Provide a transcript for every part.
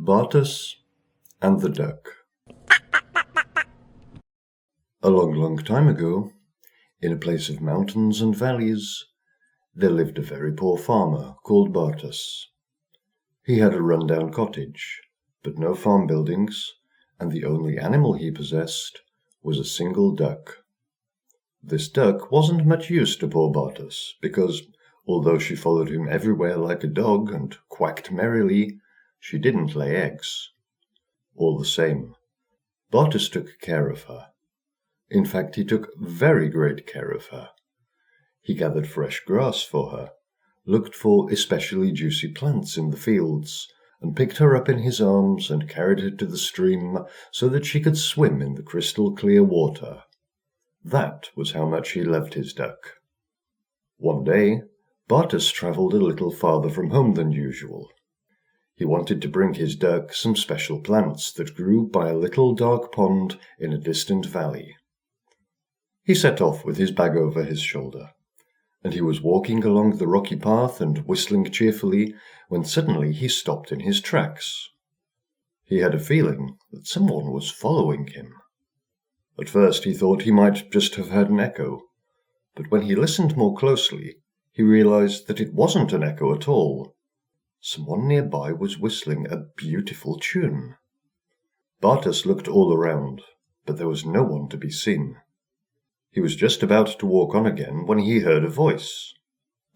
Bartus and the Duck. A long, long time ago, in a place of mountains and valleys, there lived a very poor farmer called Bartus. He had a run-down cottage, but no farm buildings, and the only animal he possessed was a single duck. This duck wasn't much use to poor Bartus, because, although she followed him everywhere like a dog and quacked merrily, she didn't lay eggs. All the same, Bartus took care of her. In fact, he took very great care of her. He gathered fresh grass for her, looked for especially juicy plants in the fields, and picked her up in his arms and carried her to the stream so that she could swim in the crystal-clear water. That was how much he loved his duck. One day, Bartus travelled a little farther from home than usual. He wanted to bring his duck some special plants that grew by a little dark pond in a distant valley. He set off with his bag over his shoulder, and he was walking along the rocky path and whistling cheerfully when suddenly he stopped in his tracks. He had a feeling that someone was following him. At first he thought he might just have heard an echo, but when he listened more closely, he realized that it wasn't an echo at all. Someone nearby was whistling a beautiful tune. Bartus looked all around, but there was no one to be seen. He was just about to walk on again when he heard a voice.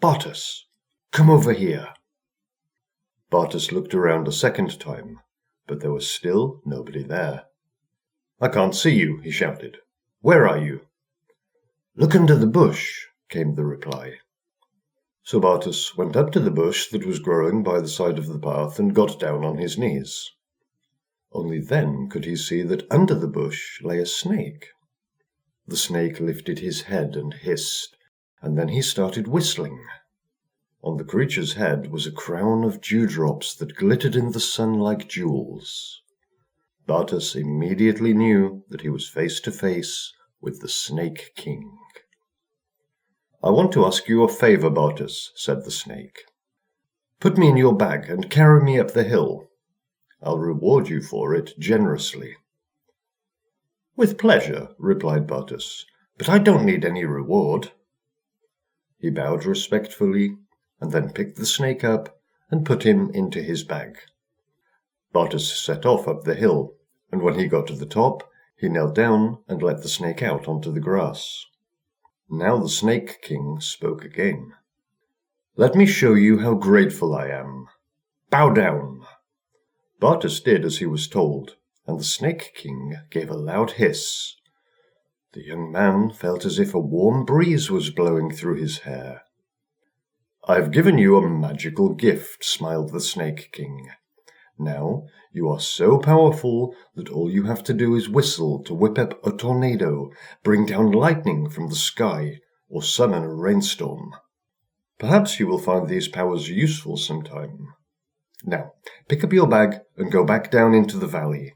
"Bartus, come over here." Bartus looked around a second time, but there was still nobody there. "I can't see you," he shouted. "Where are you?" "Look under the bush," came the reply. So Bartus went up to the bush that was growing by the side of the path and got down on his knees. Only then could he see that under the bush lay a snake. The snake lifted his head and hissed, and then he started whistling. On the creature's head was a crown of dewdrops that glittered in the sun like jewels. Bartus immediately knew that he was face to face with the Snake King. "I want to ask you a favor, Bartus," said the snake. "Put me in your bag and carry me up the hill. I'll reward you for it generously." "With pleasure," replied Bartus, "but I don't need any reward." He bowed respectfully, and then picked the snake up and put him into his bag. Bartus set off up the hill, and when he got to the top, he knelt down and let the snake out onto the grass. Now the Snake King spoke again. "Let me show you how grateful I am. Bow down." Bartus did as he was told, and the Snake King gave a loud hiss. The young man felt as if a warm breeze was blowing through his hair. "I've given you a magical gift," smiled the Snake King. "Now you are so powerful that all you have to do is whistle to whip up a tornado, bring down lightning from the sky, or summon a rainstorm. Perhaps you will find these powers useful sometime. Now, pick up your bag and go back down into the valley.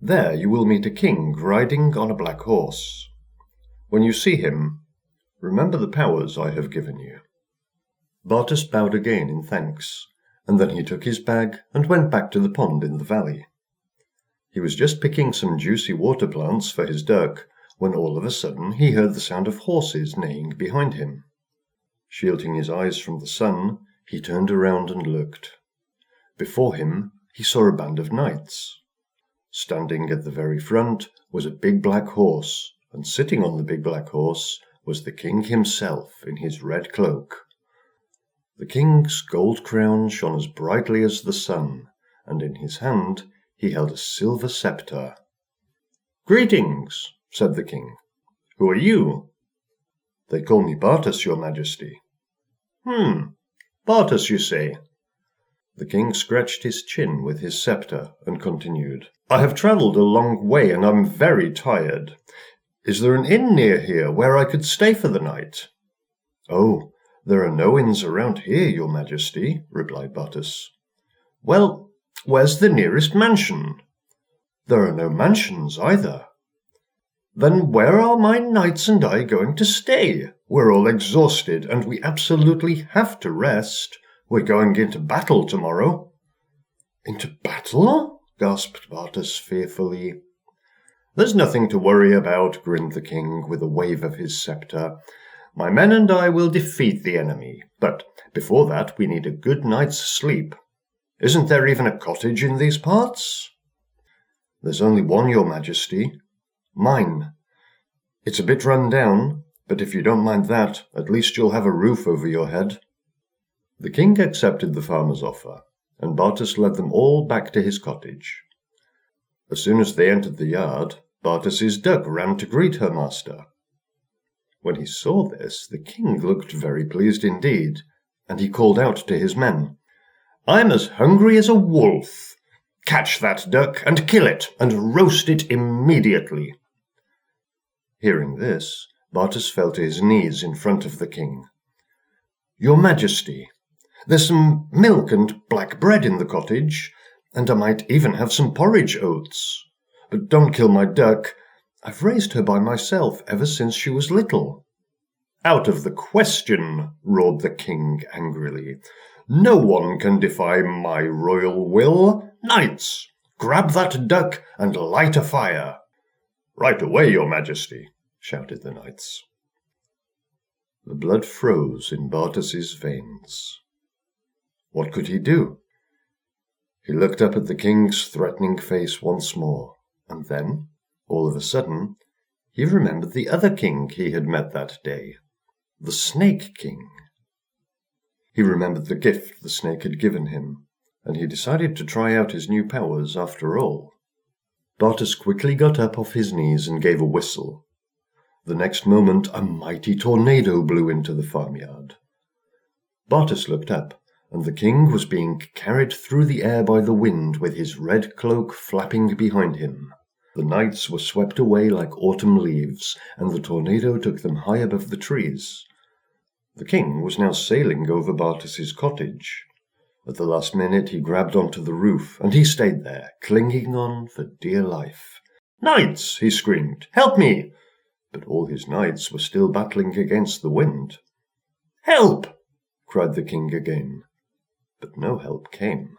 There you will meet a king riding on a black horse. When you see him, remember the powers I have given you." Bartus bowed again in thanks, and then he took his bag and went back to the pond in the valley. He was just picking some juicy water plants for his duck when all of a sudden he heard the sound of horses neighing behind him. Shielding his eyes from the sun, he turned around and looked. Before him he saw a band of knights. Standing at the very front was a big black horse, and sitting on the big black horse was the king himself in his red cloak. The king's gold crown shone as brightly as the sun, and in his hand he held a silver scepter. "Greetings," said the king. "Who are you?" "They call me Bartus, your majesty." Bartus, you say?" The king scratched his chin with his scepter and continued. "I have travelled a long way and I'm very tired. Is there an inn near here where I could stay for the night?" "Oh, there are no inns around here, your majesty," replied Bartus. "Well, where's the nearest mansion?" "There are no mansions either." "Then where are my knights and I going to stay? We're all exhausted and we absolutely have to rest. We're going into battle tomorrow." Into battle? Gasped Bartas fearfully. There's nothing to worry about, grinned the king with a wave of his sceptre. My men and I will defeat the enemy, but before that we need a good night's sleep. Isn't there even a cottage in these parts? There's only one, your majesty. Mine. It's a bit run down, but if you don't mind that, at least you'll have a roof over your head. The king accepted the farmer's offer, and Bartas led them all back to his cottage. As soon as they entered the yard, Bartas's duck ran to greet her master. When he saw this, the king looked very pleased indeed, and he called out to his men, I'm as hungry as a wolf. Catch that duck and kill it, and roast it immediately. Hearing this, Bartas fell to his knees in front of the king. Your majesty, there's some milk and black bread in the cottage, and I might even have some porridge oats. But don't kill my duck. I've raised her by myself ever since she was little. Out of the question, roared the king angrily. No one can defy my royal will. Knights, grab that duck and light a fire. Right away, your majesty, shouted the knights. The blood froze in Bartas's veins. What could he do? He looked up at the king's threatening face once more, and then, all of a sudden, he remembered the other king he had met that day, the Snake King. He remembered the gift the snake had given him, and he decided to try out his new powers after all. Bartas quickly got up off his knees and gave a whistle. The next moment a mighty tornado blew into the farmyard. Bartas looked up, and the king was being carried through the air by the wind with his red cloak flapping behind him. The knights were swept away like autumn leaves, and the tornado took them high above the trees. The king was now sailing over Bartas's cottage. At the last minute he grabbed onto the roof, and he stayed there, clinging on for dear life. Knights, he screamed, help me! But all his knights were still battling against the wind. Help! Cried the king again. But no help came.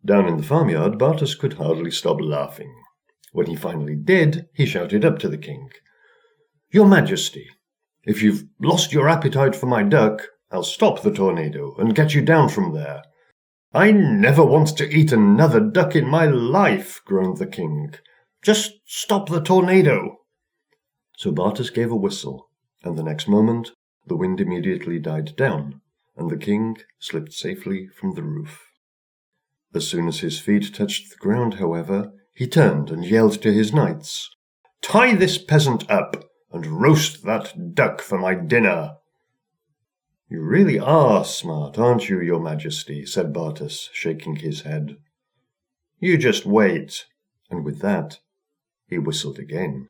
Down in the farmyard, Bartas could hardly stop laughing. When he finally did, he shouted up to the king, Your Majesty, if you've lost your appetite for my duck, I'll stop the tornado and get you down from there. I never want to eat another duck in my life, groaned the king. Just stop the tornado. So Bartas gave a whistle, and the next moment the wind immediately died down, and the king slipped safely from the roof. As soon as his feet touched the ground, however, he turned and yelled to his knights, Tie this peasant up, and roast that duck for my dinner. You really are smart, aren't you, your majesty, said Bartas, shaking his head. You just wait. And with that, he whistled again.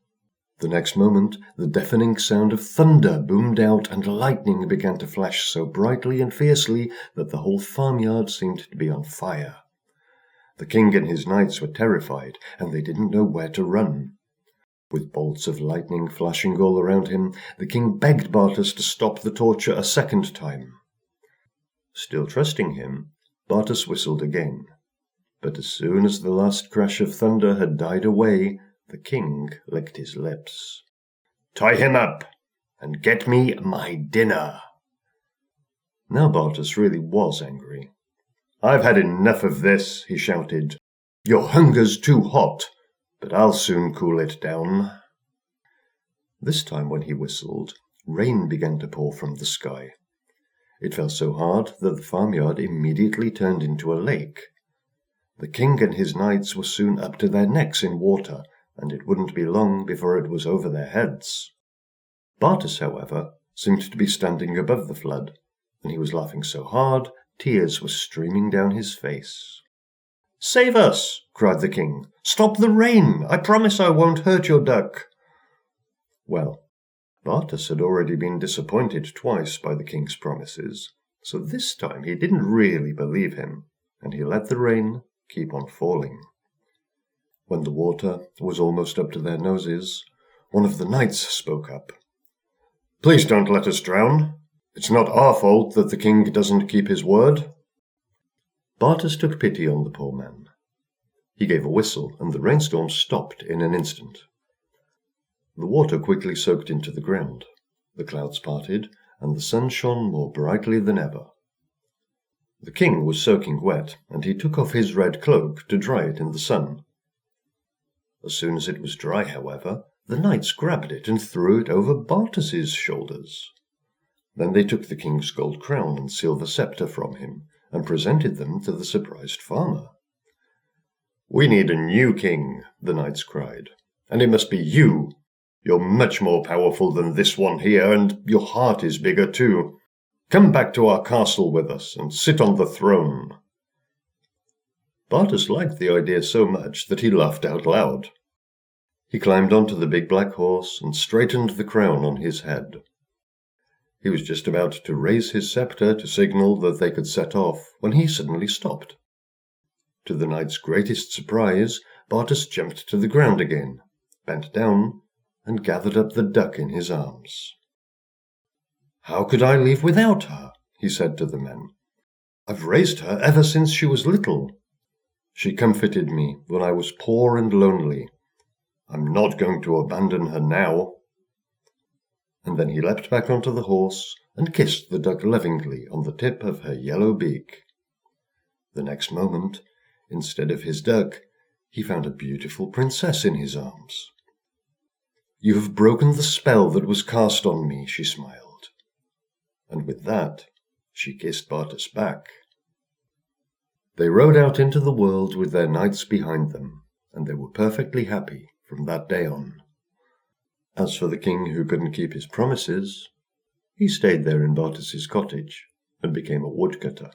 The next moment, the deafening sound of thunder boomed out, and lightning began to flash so brightly and fiercely that the whole farmyard seemed to be on fire. The king and his knights were terrified, and they didn't know where to run. With bolts of lightning flashing all around him, the king begged Bartas to stop the torture a second time. Still trusting him, Bartas whistled again. But as soon as the last crash of thunder had died away, the king licked his lips. Tie him up, and get me my dinner. Now Bartas really was angry. I've had enough of this, he shouted. Your hunger's too hot, but I'll soon cool it down. This time when he whistled, rain began to pour from the sky. It fell so hard that the farmyard immediately turned into a lake. The king and his knights were soon up to their necks in water, and it wouldn't be long before it was over their heads. Bartas, however, seemed to be standing above the flood, and he was laughing so hard, tears were streaming down his face. Save us, cried the king. Stop the rain. I promise I won't hurt your duck. Well, Bartas had already been disappointed twice by the king's promises, so this time he didn't really believe him, and he let the rain keep on falling. When the water was almost up to their noses, one of the knights spoke up. Please don't let us drown. It's not our fault that the king doesn't keep his word. Bartas took pity on the poor man. He gave a whistle, and the rainstorm stopped in an instant. The water quickly soaked into the ground, the clouds parted, and the sun shone more brightly than ever. The king was soaking wet, and he took off his red cloak to dry it in the sun. As soon as it was dry, however, the knights grabbed it and threw it over Bartas's shoulders. Then they took the king's gold crown and silver sceptre from him, and presented them to the surprised farmer. "We need a new king," the knights cried, "and it must be you. You're much more powerful than this one here, and your heart is bigger too. Come back to our castle with us and sit on the throne." Bartas liked the idea so much that he laughed out loud. He climbed onto the big black horse and straightened the crown on his head. He was just about to raise his sceptre to signal that they could set off when he suddenly stopped. To the knight's greatest surprise, Bartas jumped to the ground again, bent down, and gathered up the duck in his arms. "How could I leave without her?" he said to the men. "I've raised her ever since she was little. She comforted me when I was poor and lonely. I'm not going to abandon her now." And then he leapt back onto the horse and kissed the duck lovingly on the tip of her yellow beak. The next moment, instead of his duck, he found a beautiful princess in his arms. "You have broken the spell that was cast on me," she smiled. And with that, she kissed Bartas back. They rode out into the world with their knights behind them, and they were perfectly happy from that day on. As for the king who couldn't keep his promises, he stayed there in Bartas's cottage and became a woodcutter.